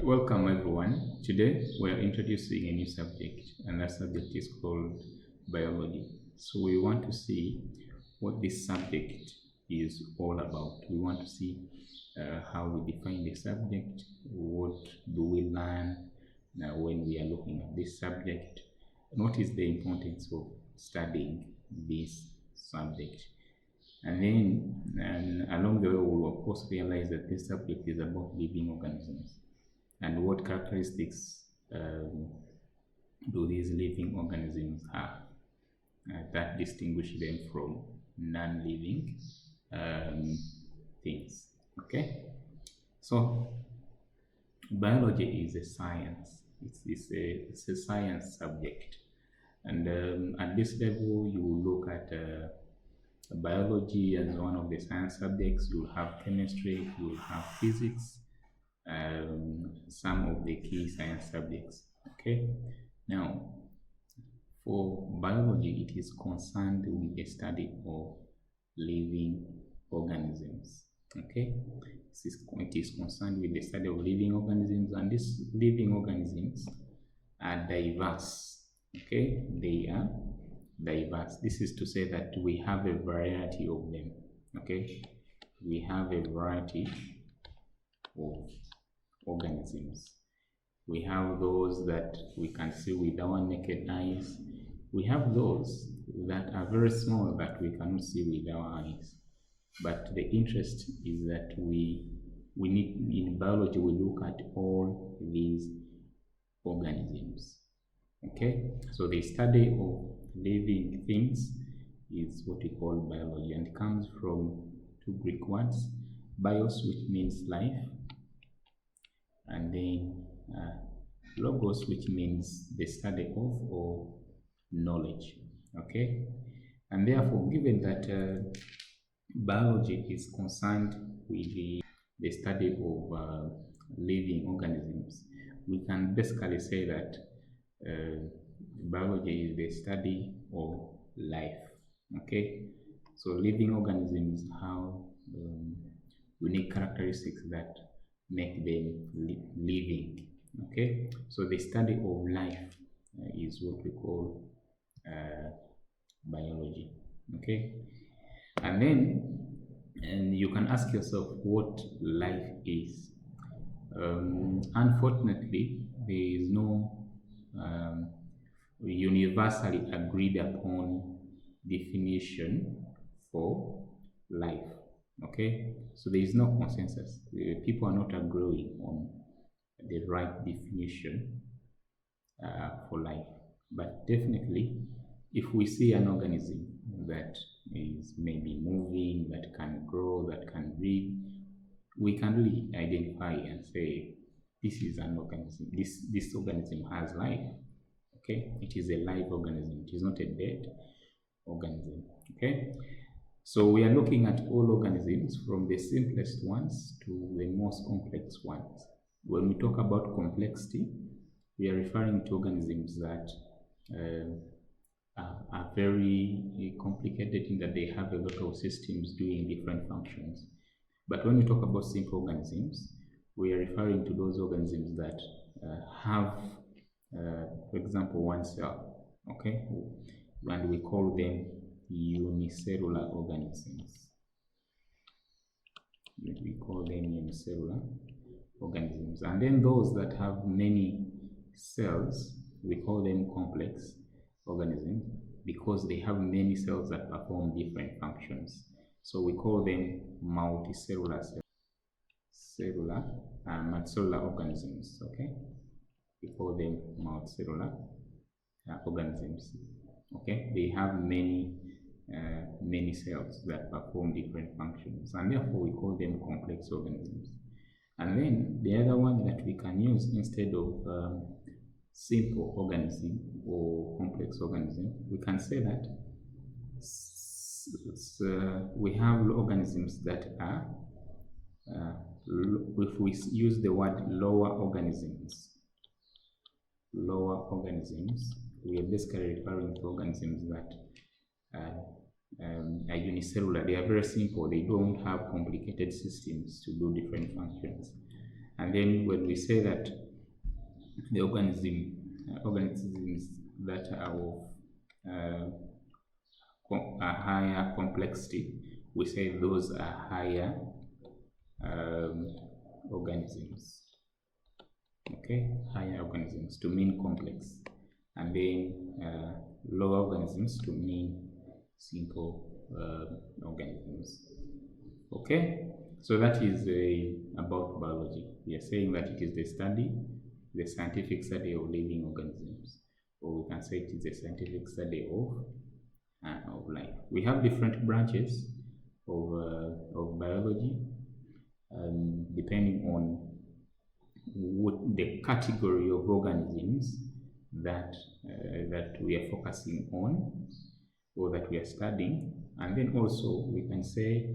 Welcome everyone. Today we are introducing a new subject, and that subject is called biology. So we want to see what this subject is all about. We want to see how we define the subject, what do we learn when we are looking at this subject, and what is the importance of studying this subject. And then along the way, we will of course realize that this subject is about living organisms. And what characteristics do these living organisms have that distinguish them from non-living things? Okay, so biology is a science. It's a science subject, and at this level, you will look at biology as one of the science subjects. You will have chemistry, you will have physics, some of the key science subjects. Okay, now for biology, it is concerned with the study of living organisms. Okay, it is concerned with the study of living organisms, and these living organisms are diverse. Okay, they are diverse. This is to say that we have a variety of them. Okay, we have a variety of organisms. We have those that we can see with our naked eyes. We have those that are very small that we cannot see with our eyes. But the interest is that we need, in biology, we look at all these organisms. Okay, so the study of living things is what we call biology, and it comes from two Greek words: bios, which means life, and then logos, which means the study of or knowledge. Okay, and therefore, given that biology is concerned with the study of living organisms, we can basically say that biology is the study of life. Okay, so living organisms have unique characteristics that make them living. Okay, so the study of life is what we call biology. Okay, and then you can ask yourself what life is. Unfortunately, there is no universally agreed upon definition for life. Okay, so there is no consensus. People are not agreeing on the right definition for life. But definitely, if we see an organism that is maybe moving, that can grow, that can breathe, we can really identify and say this is an organism. This organism has life. Okay, it is a live organism. It is not a dead organism. Okay, so we are looking at all organisms from the simplest ones to the most complex ones. When we talk about complexity, we are referring to organisms that are very complicated in that they have a lot of systems doing different functions. But when we talk about simple organisms, we are referring to those organisms that have, for example, one cell. Okay, and we call them unicellular organisms. We call them unicellular organisms. And then those that have many cells, we call them complex organisms because they have many cells that perform different functions. So we call them multicellular multicellular organisms. Okay, we call them multicellular organisms. Okay, they have many cells that perform different functions, and therefore we call them complex organisms. And then the other one that we can use instead of simple organism or complex organism, we can say that we have organisms that are, if we use the word lower organisms, we are basically referring to organisms that are unicellular. They are very simple. They don't have complicated systems to do different functions. And then when we say that the organisms that are of a higher complexity, we say those are higher organisms. Okay, higher organisms to mean complex, and then lower organisms to mean simple organisms. Okay, so that is about biology. We are saying that it is the scientific study of living organisms, or we can say it is the scientific study of life. We have different branches of biology, depending on what the category of organisms that we are focusing on or that we are studying. And then also we can say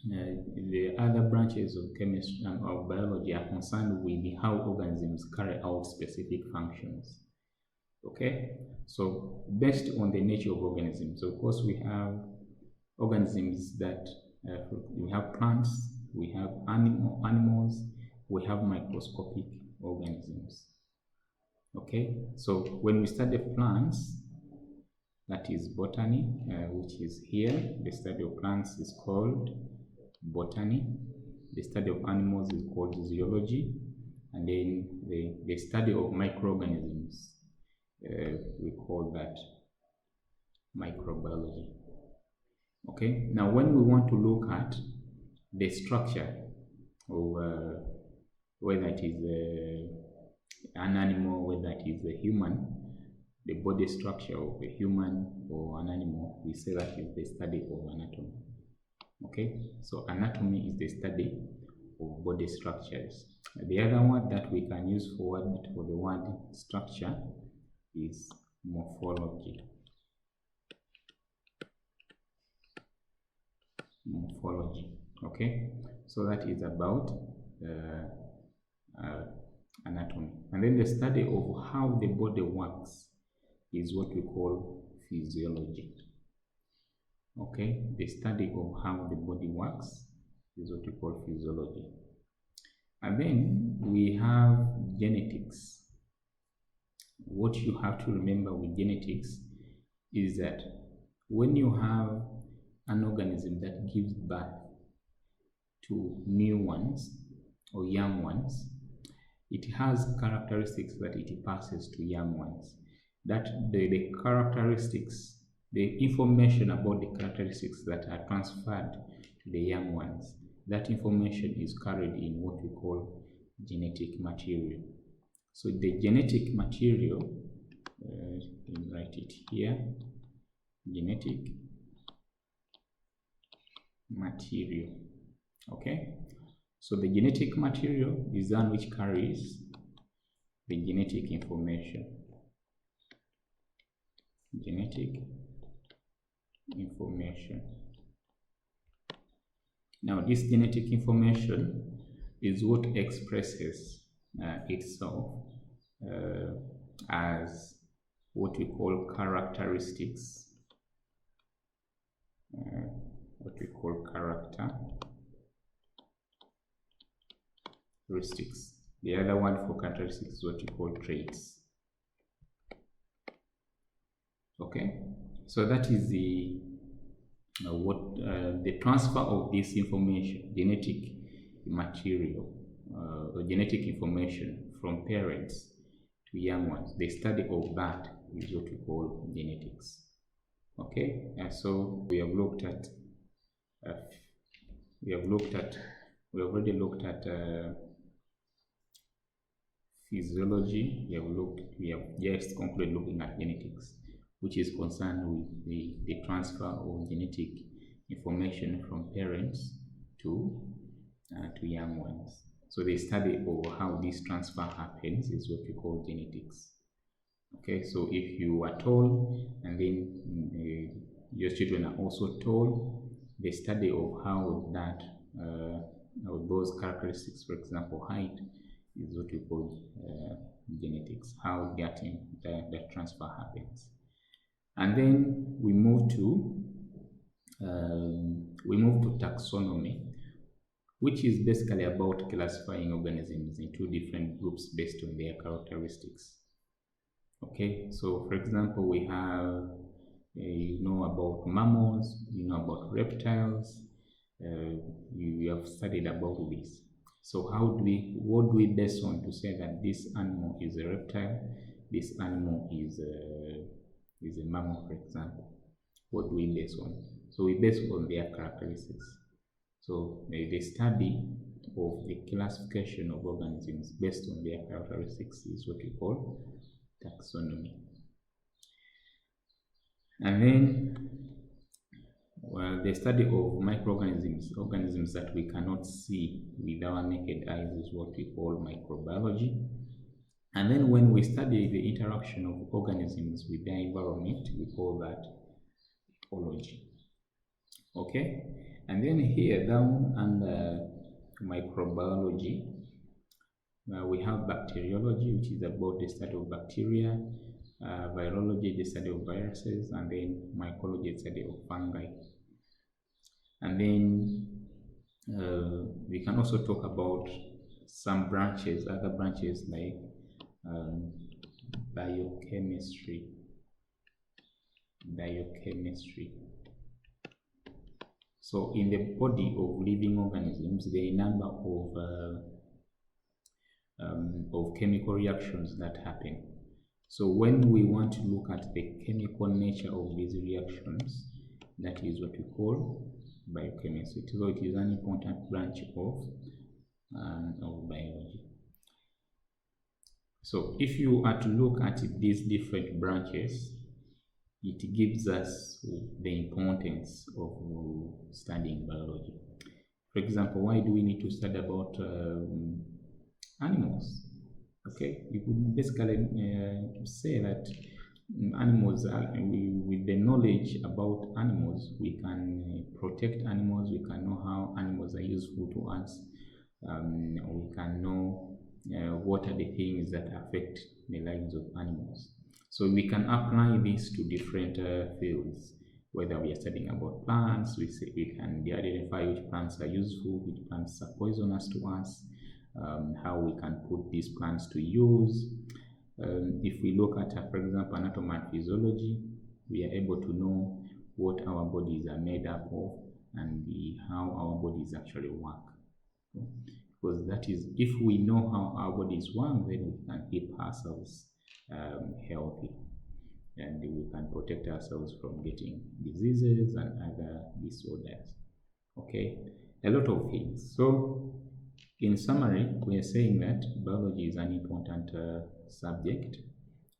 the other branches of chemistry and of biology are concerned with how organisms carry out specific functions. Okay, so based on the nature of organisms, of course, we have organisms that we have plants, we have animals, we have microscopic organisms. Okay, so when we study plants, that is botany, which is here. The study of plants is called botany. The study of animals is called zoology. And then the study of microorganisms, we call that microbiology. Okay, now when we want to look at the structure of whether it is an animal, whether it is a human, the body structure of a human or an animal, we say that is the study of anatomy. Okay, so anatomy is the study of body structures. The other word that we can use for the word structure is morphology. Morphology. Okay, so that is about anatomy. And then the study of how the body works is what we call physiology. Okay, the study of how the body works is what we call physiology. And then we have genetics. What you have to remember with genetics is that when you have an organism that gives birth to new ones or young ones, it has characteristics that it passes to young ones. That the characteristics, the information about the characteristics that are transferred to the young ones, that information is carried in what we call genetic material. So the genetic material, write it here, genetic material. Okay, so the genetic material is one which carries the genetic information. Genetic information. Now, this genetic information is what expresses itself as what we call characteristics. What we call characteristics. The other word for characteristics is what we call traits. Okay, so that is the the transfer of this information, genetic material, or genetic information from parents to young ones. The study of that is what we call genetics. Okay, and so we have looked at we have already looked at physiology. We have just concluded looking at genetics, which is concerned with the transfer of genetic information from parents to young ones. So the study of how this transfer happens is what we call genetics. Okay, so if you are told and then your children are also told, the study of how that those characteristics, for example height, is what we call genetics, how that transfer happens. And then we move to taxonomy, which is basically about classifying organisms into different groups based on their characteristics. Okay, so for example, we have, you know about mammals, you know about reptiles, you have studied about this. So what do we base on to say that this animal is a reptile, this animal is a mammal, for example? What do we base on? So we base on their characteristics. So the study of the classification of organisms based on their characteristics is what we call taxonomy. And then, well, the study of microorganisms, organisms that we cannot see with our naked eyes, is what we call microbiology. And then when we study the interaction of organisms with their environment, we call that ecology. Okay? And then here down under microbiology, we have bacteriology, which is about the study of bacteria, virology, the study of viruses, and then mycology, the study of fungi. And then we can also talk about some branches, other branches like biochemistry. So in the body of living organisms, there are a number of chemical reactions that happen. So when we want to look at the chemical nature of these reactions, that is what we call biochemistry. So it is an important branch of biology. So if you are to look at these different branches, it gives us the importance of studying biology. For example, why do we need to study about animals? Okay, you could basically say that animals, with the knowledge about animals, we can protect animals, we can know how animals are useful to us, we can know what are the things that affect the lives of animals. So we can apply this to different fields. Whether we are studying about plants, we can identify which plants are useful, which plants are poisonous to us, how we can put these plants to use. If we look at, for example, anatomy and physiology, we are able to know what our bodies are made up of and how our bodies actually work. Because that is, if we know how our bodies work, then we can keep ourselves healthy, and we can protect ourselves from getting diseases and other disorders. Okay, a lot of things. So in summary, we are saying that biology is an important subject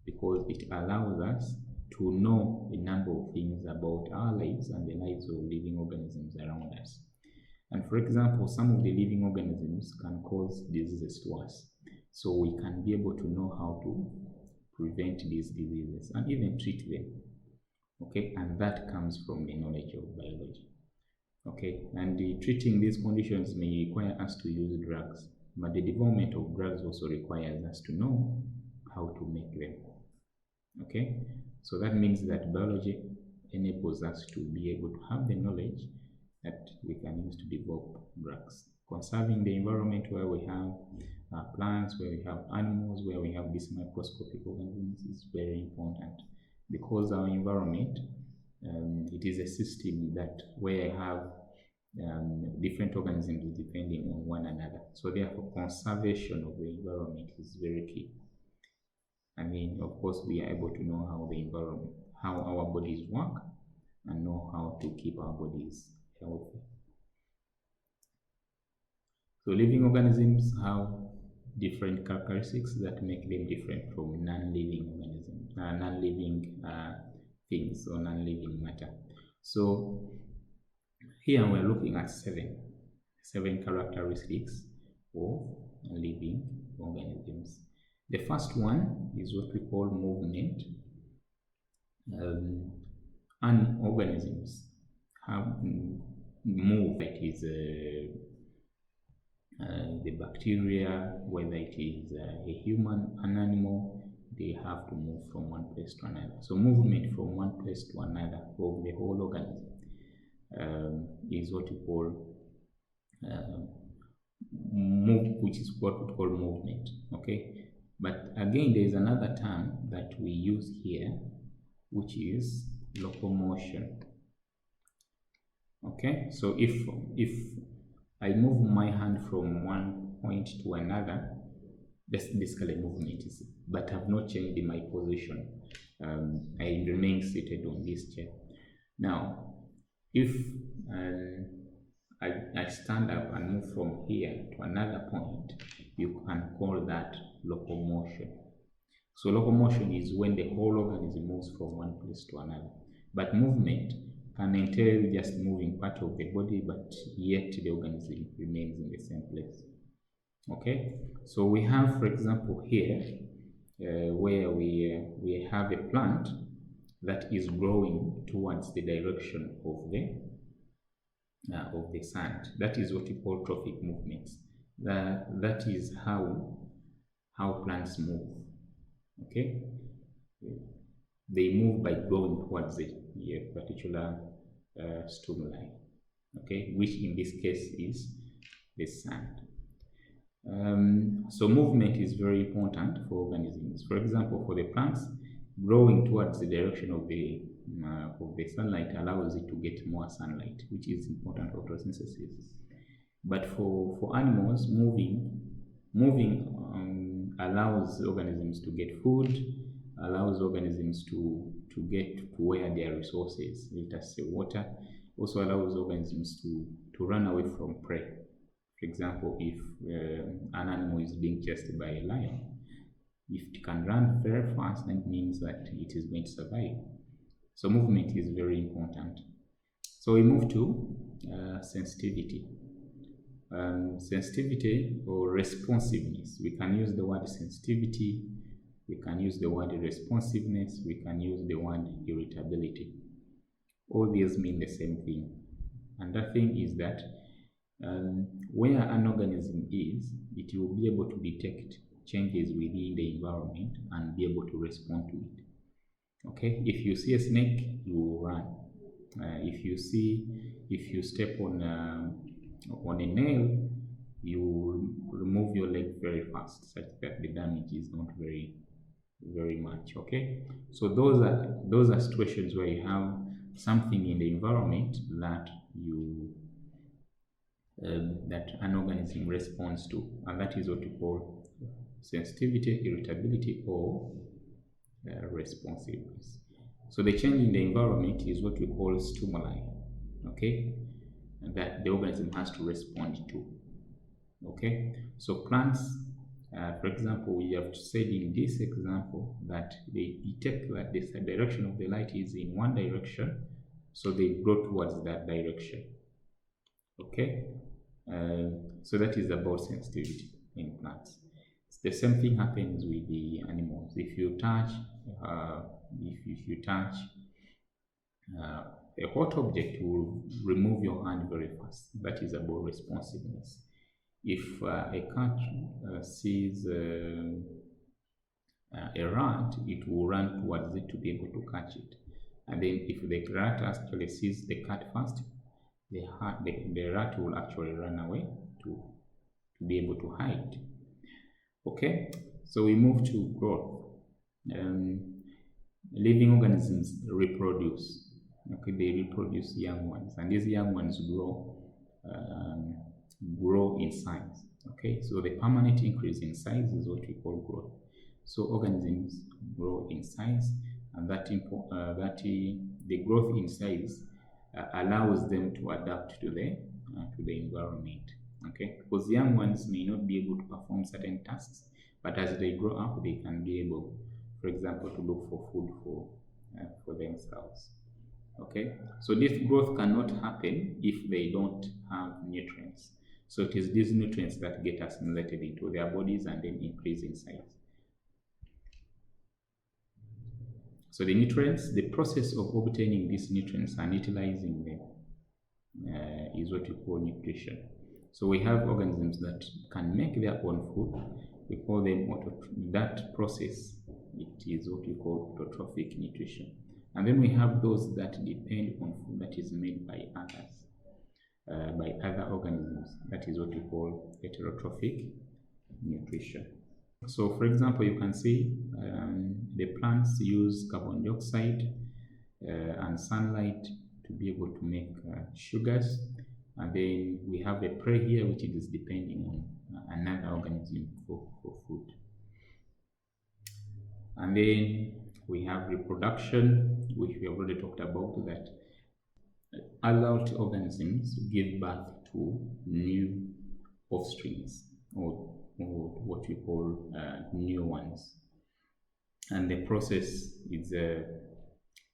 because it allows us to know a number of things about our lives and the lives of living organisms around us. And for example, some of the living organisms can cause diseases to us. So we can be able to know how to prevent these diseases and even treat them. Okay, and that comes from the knowledge of biology. Okay, and treating these conditions may require us to use drugs, but the development of drugs also requires us to know how to make them. Okay, so that means that biology enables us to be able to have the knowledge that we can use to develop drugs. Conserving the environment where we have plants, where we have animals, where we have these microscopic organisms is very important, because our environment, it is a system that where I have different organisms depending on one another. So therefore, conservation of the environment is very key. And then, of course, we are able to know how our bodies work, and know how to keep our bodies healthy. So living organisms have different characteristics that make them different from non-living organisms, non-living things or non-living matter. So here we're looking at seven characteristics of living organisms. The first one is what we call movement. And organisms have move. That is the bacteria, whether it is a human, an animal, they have to move from one place to another. So movement from one place to another of the whole organism is what we call move, which is what we call movement. Okay, but again, there is another term that we use here, which is locomotion. Okay, so if I move my hand from one point to another, that's basically movement, but I've not changed my position. I remain seated on this chair. Now, if I stand up and move from here to another point, you can call that locomotion. So locomotion is when the whole organism moves from one place to another. But movement can entail just moving part of the body, but yet the organism remains in the same place. Okay, so we have, for example, here where we have a plant that is growing towards the direction of the sun. That is what we call trophic movements. That is how plants move. Okay, they move by growing towards a particular stimuli. Okay, which in this case is the sun. So movement is very important for organisms. For example, for the plants, growing towards the direction of the sunlight allows it to get more sunlight, which is important for photosynthesis. But for animals, moving allows organisms to get food, allows organisms to get to where their resources, let us say water, also allows organisms to run away from prey. For example, if an animal is being chased by a lion, if it can run very fast, that means that it is going to survive. So movement is very important. So we move to sensitivity. Sensitivity or responsiveness. We can use the word sensitivity, we can use the word responsiveness, we can use the word irritability. All these mean the same thing. And the thing is that where an organism is, it will be able to detect changes within the environment and be able to respond to it. Okay, if you see a snake, you will run. If you step on a nail, you remove your leg very fast, such that the damage is not very much. Okay, so those are situations where you have something in the environment that that an organism responds to, and that is what we call sensitivity, irritability, or responsiveness. So the change in the environment is what we call stimuli, okay, that the organism has to respond to. Okay, so plants, for example, we have said in this example that they detect that the direction of the light is in one direction, so they grow towards that direction. Okay, so that is about sensitivity in plants. The same thing happens with the animals. If you touch a hot object, you will remove your hand very fast. That is about responsiveness. If a cat sees a rat, it will run towards it to be able to catch it. And then if the rat actually sees the cat first, the rat will actually run away to be able to hide. Okay, so we move to growth. Living organisms reproduce. Okay, they reproduce young ones, and these young ones grow in size. Okay, so the permanent increase in size is what we call growth. So organisms grow in size, and the growth in size allows them to adapt to the environment. Okay, because young ones may not be able to perform certain tasks, but as they grow up, they can be able, for example, to look for food for themselves. Okay, so this growth cannot happen if they don't have nutrients. So it is these nutrients that get assimilated into their bodies and then increase in size. So the nutrients, the process of obtaining these nutrients and utilizing them is what we call nutrition. So we have organisms that can make their own food. We call them that process. It is what we call autotrophic nutrition. And then we have those that depend on food that is made by others. by other organisms. That is what we call heterotrophic nutrition. So for example, you can see the plants use carbon dioxide and sunlight to be able to make sugars. And then we have the prey here, which is depending on another organism for food. And then we have reproduction, which we have already talked about, that adult organisms give birth to new offsprings, or what we call new ones. And the process is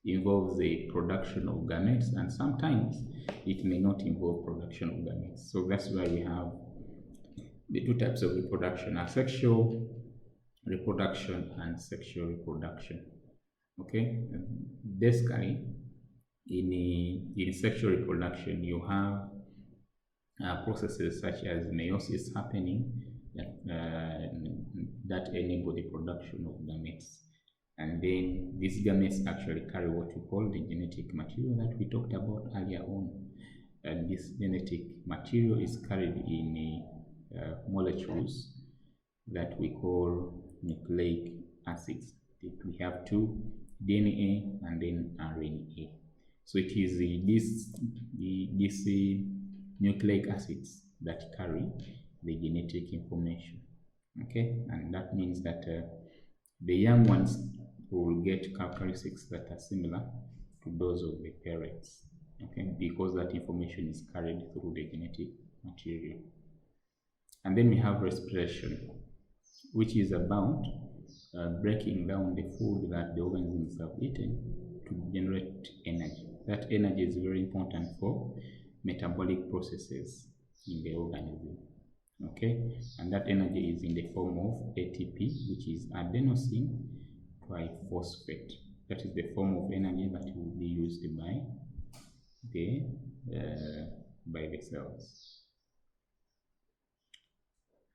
involves the production of gametes, and sometimes it may not involve production of gametes. So that's why we have the two types of reproduction: asexual reproduction and sexual reproduction. Okay, basically in sexual reproduction you have processes such as meiosis happening that enable the production of gametes. And then these gametes actually carry what we call the genetic material that we talked about earlier on. And this genetic material is carried in molecules that we call nucleic acids. We have two, DNA and then RNA. So it is these nucleic acids that carry the genetic information. Okay, and that means that the young ones will get characteristics that are similar to those of the parents. Okay, because that information is carried through the genetic material. And then we have respiration, which is about breaking down the food that the organisms have eaten to generate energy. That energy is very important for metabolic processes in the organism. Okay, and that energy is in the form of ATP, which is adenosine triphosphate. That is the form of energy that will be used by the cells.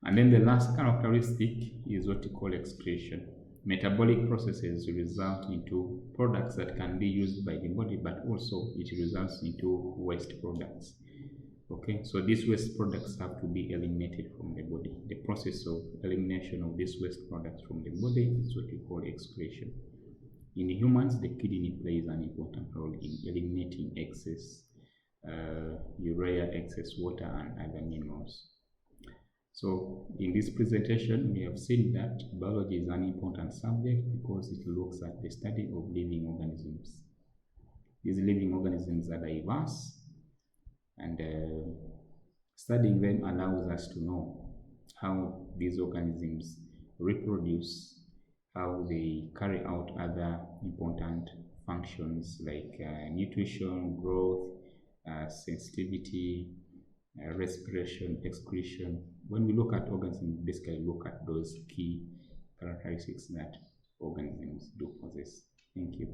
And then the last characteristic is what we call excretion. Metabolic processes result into products that can be used by the body, but also it results into waste products. Okay, so these waste products have to be eliminated from the body. The process of elimination of these waste products from the body is what we call excretion. In humans, the kidney plays an important role in eliminating excess urea, excess water, and other minerals. So in this presentation, we have seen that biology is an important subject because it looks at the study of living organisms. These living organisms are diverse, and studying them allows us to know how these organisms reproduce, how they carry out other important functions like nutrition, growth, sensitivity, respiration, excretion. When we look at organisms, we basically look at those key characteristics that organisms do possess. Thank you.